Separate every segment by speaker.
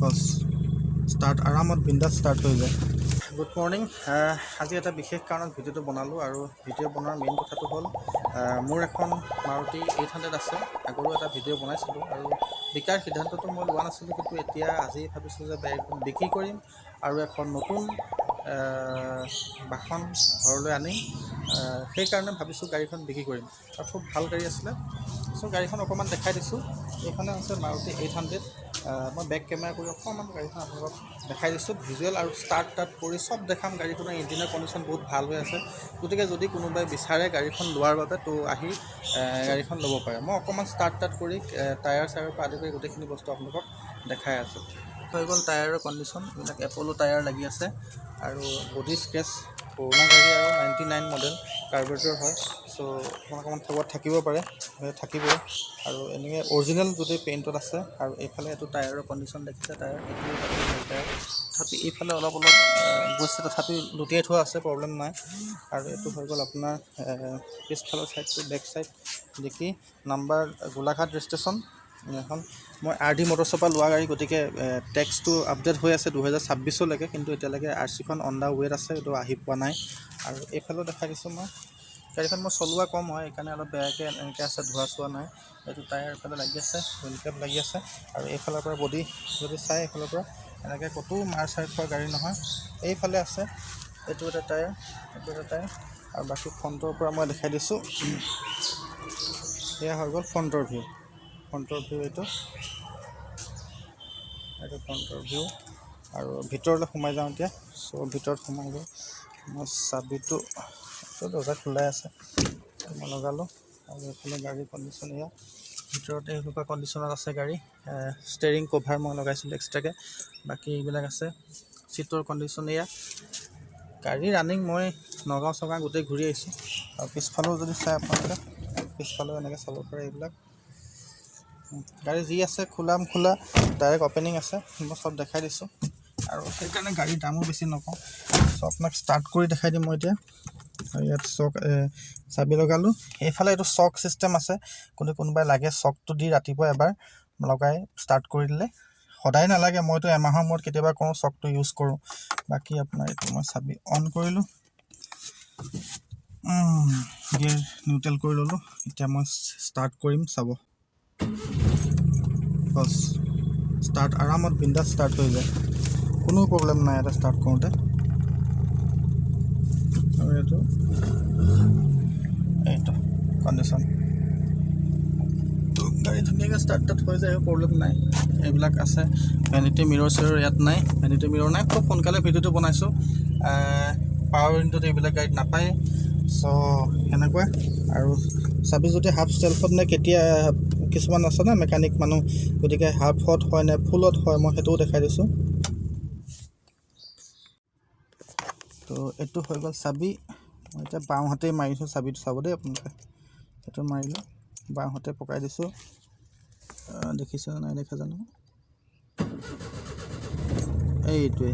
Speaker 1: বস start আৰামত বিন্দাছ start হৈ যায়। Good morning. আজি এটা বিশেষ কাৰণত ভিডিঅ'টো বনালোঁ আৰু ভিডিঅ' বনোৱাৰ মেইন কথাটো হ'ল মোৰ এখন মাৰুতি 800 আছে। আগৰো এটা ভিডিঅ' বনাইছিলোঁ আৰু বিকাৰ সিদ্ধান্তটো মই লোৱা নাছিলোঁ, কিন্তু এতিয়া আজি ভাবিছোঁ যে গাড়ীখন বিক্ৰী কৰিম আৰু এখন নতুন বাহন ঘৰলৈ আনিম। সেইকাৰণে ভাবিছোঁ গাড়ীখন বিক্ৰী কৰিম আৰু খুব ভাল গাড়ী আছিলে। চ' গাড়ীখন অকণমান দেখাই দিছোঁ। এইখনে হৈছে মাৰুতি 800। মই বেক কেমেৰা কৰি অকণমান গাড়ীখন আপোনালোকক দেখাই দিছোঁ। ভিজুৱেল আৰু ষ্টাৰ্ট কৰি চব দেখাম। গাড়ীখনৰ ইঞ্জিনৰ কণ্ডিশ্যন বহুত ভাল হৈ আছে, গতিকে যদি কোনোবাই বিচাৰে গাড়ীখন লোৱাৰ বাবে তো আহি গাড়ীখন ল'ব পাৰে। মই অকণমান ষ্টাৰ্ট কৰি টায়াৰ চায়াৰৰ পৰা আদি কৰি গোটেইখিনি বস্তু আপোনালোকক দেখাই আছোঁ। হৈ গ'ল টায়াৰৰ কণ্ডিশ্যন, এইবিলাক এপ'লো টায়াৰ লাগি আছে আৰু বডি স্ক্ৰেচ, পুৰণা গাড়ী আৰু 99 মডেল কাৰ্বেৰেটৰ হয়। চ' অকণমান ঠগত থাকিব পাৰে, থাকিবই। আৰু এনেকৈ অৰিজিনেল যদি পেইণ্টত আছে। আৰু এইফালে এইটো টায়াৰৰ কণ্ডিশ্যন দেখিছে, টায়াৰ এইটো টায়াৰ তথাপি এইফালে অলপ গৈছে, তথাপি লুটিয়াই থোৱা আছে, প্ৰব্লেম নাই। আৰু এইটো হৈ গ'ল আপোনাৰ পিছফালৰ ছাইডটো, বেক ছাইড দেখি নাম্বাৰ গোলাঘাট ৰেজিষ্ট্ৰেশ্যন। এখন মই RD মটৰ্ছৰ পৰা লোৱা গাড়ী, গতিকে টেক্সটো আপডেট হৈ আছে 2026লৈকে, কিন্তু এতিয়ালৈকে RC খন অন দা ৱেত আছে, এইটো আহি পোৱা নাই। আৰু এইফালেও দেখাই দিছোঁ মই। গাড়ীখন মই চলোৱা কম হয়, সেইকাৰণে অলপ বেয়াকৈ এনেকৈ আছে, ধোৱা চোৱা নাই। এইটো টায়াৰ এইফালে লাগি আছে, হুইল কেপ লাগি আছে। আৰু এইফালৰ পৰা বডি যদি চাই, এইফালৰ পৰা এনেকৈ ক'তো মাৰ চাৰ খোৱা গাড়ী নহয়। এইফালে আছে, এইটো এটা টায়াৰ, এইটো এটা টায়াৰ। আৰু বাকী ফ্ৰণ্টৰ পৰা মই দেখাই দিছোঁ। এয়া হৈ গ'ল ফ্ৰণ্টৰ ভিউ। এইটো ফ্ৰণ্টৰ ভিউ। আৰু ভিতৰলৈ সোমাই যাওঁ এতিয়া। চ' ভিতৰত সোমাই গৈ মই চাবিটো, দৰ্জা খোলাই আছে, মই লগালোঁ। আৰু এইফালে গাড়ীৰ কণ্ডিশ্যন এয়া। ভিতৰতে এনেকুৱা কণ্ডিশ্যনত আছে গাড়ী। ষ্টেৰিং কভাৰ মই লগাইছিলোঁ এক্সট্ৰাকৈ, বাকী এইবিলাক আছে। চিটৰ কণ্ডিশ্যন এয়া। গাড়ী ৰানিং মই নগাঁও চগাঁও গোটেই ঘূৰি আহিছোঁ। আৰু পিছফালেও যদি চাই আপোনালোকে, পিছফালেও এনেকৈ চাব পাৰে। এইবিলাক গাড়ী যি আছে খোলা ডাইৰেক্ট অপেনিং আছে, মই চব দেখাই দিছোঁ। আৰু সেইকাৰণে গাড়ীৰ দামো বেছি নকওঁ। চ' আপোনাক ষ্টাৰ্ট কৰি দেখাই দিম মই এতিয়া। আৰু ইয়াত চক চাবি লগালোঁ। এইফালে এইটো চক ছিষ্টেম আছে, কোনোবাই লাগে চকটো দি ৰাতিপুৱা এবাৰ লগাই ষ্টাৰ্ট কৰি দিলে। সদায় নালাগে, মইতো এমাহৰ মূৰত কেতিয়াবা কৰোঁ, চকটো ইউজ কৰোঁ। বাকী আপোনাৰ এইটো মই চাবি অন কৰিলোঁ, গিয়েৰ নিউট্ৰেল কৰি ল'লোঁ। এতিয়া মই ষ্টাৰ্ট কৰিম, চাব। বছ ষ্টাৰ্ট আৰামত বিন্দাছ ষ্টাৰ্ট হৈ যায়, কোনো প্ৰব্লেম নাই এটা ষ্টাৰ্ট কৰোঁতে। আৰু এইটো কণ্ডিশ্যন, গাড়ী ধুনীয়াকৈ ষ্টাৰ্ট হৈ যায়, প্ৰব্লেম নাই। এইবিলাক আছে, ভেনিটি মিৰৰ চিৰৰ ইয়াত নাই, ভেনিটি মিৰৰ নাই। খুব সোনকালে ভিডিঅ'টো বনাইছোঁ। পাৱাৰ উইণ্ডোত এইবিলাক গাড়ীত নাপায়। চ' সেনেকুৱা। আৰু চাবি যদি হাফ ষ্টেলফত নে কেতিয়া, কিছুমান আছে না মেকানিক মানুহ, গতিকে হাফত হয় নে ফুলত হয়, মই সেইটোও দেখাই দিছোঁ। তো এইটো হৈ গ'ল চাবি। মই এতিয়া বাওঁহাতেই মাৰিছোঁ চাবিটো, চাব দেই আপোনালোকে। সেইটো মাৰিলোঁ, বাওঁহাতে পকাই দিছোঁ। দেখিছে নাই দেখা জানো, এইটোৱে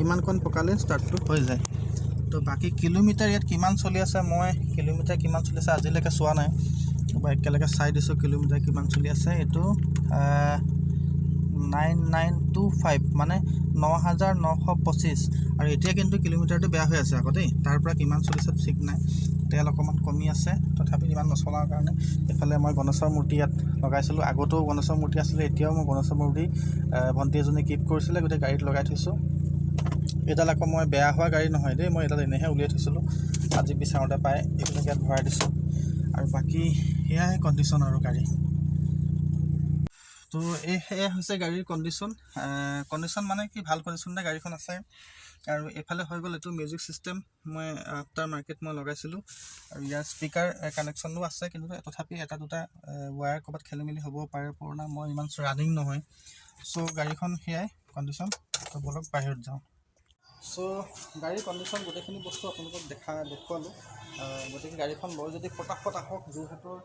Speaker 1: ইমানকণ পকালে ষ্টাৰ্টটো হৈ যায়। তো বাকী কিলোমিটাৰ ইয়াত কিমান চলি আছে, মই কিলোমিটাৰ কিমান চলি আছে আজিলৈকে চোৱা নাই। বা একেলগে চাই দিছোঁ কিলোমিটাৰ কিমান চলি আছে। এইটো 9925, মানে 9925। আৰু এতিয়া কিন্তু কিলোমিটাৰটো বেয়া হৈ আছে আকৌ দেই, তাৰ পৰা কিমান চলিছে ঠিক নাই। তেল অকণমান কমি আছে, তথাপি ইমান নচলাৰ কাৰণে। এইফালে মই গণেশৰ মূৰ্তি ইয়াত লগাইছিলোঁ, আগতেও গণেশৰ মূৰ্তি আছিলে, এতিয়াও মই গণেশৰ মূৰ্তি ভণ্টি এজনী গিফ্ট কৰিছিলে, গোটেই গাড়ীত লগাই থৈছোঁ। এইডাল আকৌ মই বেয়া হোৱা গাড়ী নহয় দেই, মই এইডাল এনেহে উলিয়াই থৈছিলোঁ, আজি বিচাৰোঁতে পাই এইবিলাক ইয়াত ভৰাই দিছোঁ। আৰু বাকী সেয়াই কণ্ডিশ্যন আৰু গাড়ী। তো সেয়া হৈছে গাড়ীৰ কণ্ডিশ্যন মানে কি, ভাল কণ্ডিশ্যনতে গাড়ীখন আছে। আৰু এইফালে হৈ গ'ল এইটো মিউজিক ছিষ্টেম, মই আফটাৰ মাৰ্কেট মই লগাইছিলোঁ। আৰু ইয়াৰ স্পীকাৰ কানেকশ্যনো আছে, কিন্তু তথাপি এটা দুটা ৱায়াৰ ক'ৰবাত খেলি মেলি হ'ব পাৰে, পুৰণা, মই ইমান ৰানিং নহয়। চ' গাড়ীখন সেয়াই কণ্ডিশ্যন। তো বলক বাহিৰত যাওঁ। চ' গাড়ীৰ কণ্ডিশ্যন গোটেইখিনি বস্তু আপোনালোকক দেখুৱালোঁ। গতিকে গাড়ীখন লৈ যদি ফটাফট আহক, যোৰহাটৰ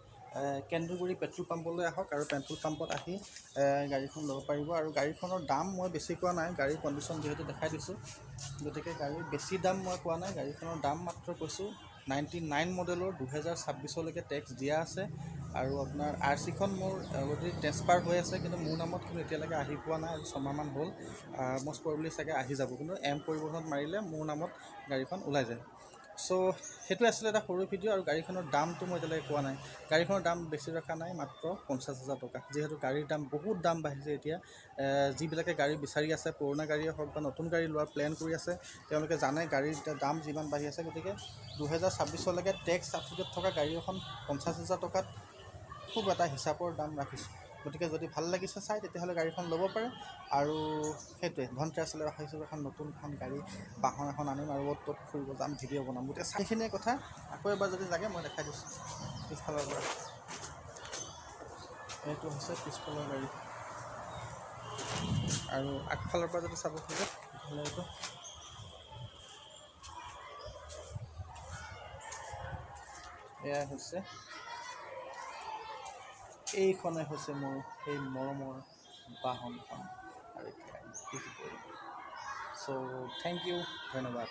Speaker 1: কেন্দুগুৰি পেট্ৰল পাম্পলৈ আহক, আৰু পেট্ৰল পাম্পত আহি গাড়ীখন ল'ব পাৰিব। আৰু গাড়ীখনৰ দাম মই বেছি কোৱা নাই, গাড়ীৰ কণ্ডিশ্যন যিহেতু দেখাই দিছোঁ, গতিকে গাড়ীৰ বেছি দাম মই কোৱা নাই। গাড়ীখনৰ দাম মাত্ৰ কৈছোঁ 99 মডেলৰ 2026লৈকে টেক্স দিয়া আছে আৰু আপোনাৰ RC খন মোৰ অলৰেডি ট্ৰেন্সফাৰ হৈ আছে কিন্তু মোৰ নামত কিন্তু এতিয়ালৈকে আহি পোৱা নাই আৰু 6 মাহমান হ'ল মষ্ট প্ৰবেবলি চাগে আহি যাব কিন্তু পৰিবহণত মাৰিলে মোৰ নামত গাড়ীখন ওলাই যায় চ' সেইটোৱে আছিলে এটা সৰু ভিডিঅ' আৰু গাড়ীখনৰ দামটো মই এতিয়ালৈকে কোৱা নাই গাড়ীখনৰ দাম বেছি ৰখা নাই মাত্ৰ 50,000 টকা যিহেতু গাড়ীৰ দাম বহুত দাম বাঢ়িছে এতিয়া যিবিলাকে গাড়ী বিচাৰি আছে পুৰণা গাড়ীয়ে হওক বা নতুন গাড়ী লোৱাৰ প্লেন কৰি আছে তেওঁলোকে জানে গাড়ীৰ দাম যিমান বাঢ়ি আছে গতিকে 2026লৈকে টেক্স চাৰ্টিফিকেট থকা গাড়ী এখন 50,000 টকাত খুব এটা হিচাপৰ দাম ৰাখিছোঁ গতিকে যদি ভাল লাগিছে চাই তেতিয়াহ'লে গাড়ীখন ল'ব পাৰে আৰু সেইটোৱে ধনতেৰাছলৈ ৰাখিছোঁ এখন নতুন গাড়ী বাহন এখন আনিম আৰু ত'ত ফুৰিব যাম ভিডিঅ' বনাম গতিকে সেইখিনিয়ে কথা আকৌ এবাৰ যদি লাগে মই দেখাই দিছোঁ পিছফালৰ পৰা এইটো হৈছে পিছফালৰ গাড়ী আৰু আগফালৰ পৰা যদি চাব খোজে তেতিয়াহ'লে এইটো এয়া হৈছে এইখনে হৈছে মোৰ সেই মৰমৰ বাহনখন আৰু এতিয়া চ' থেংক ইউ ধন্যবাদ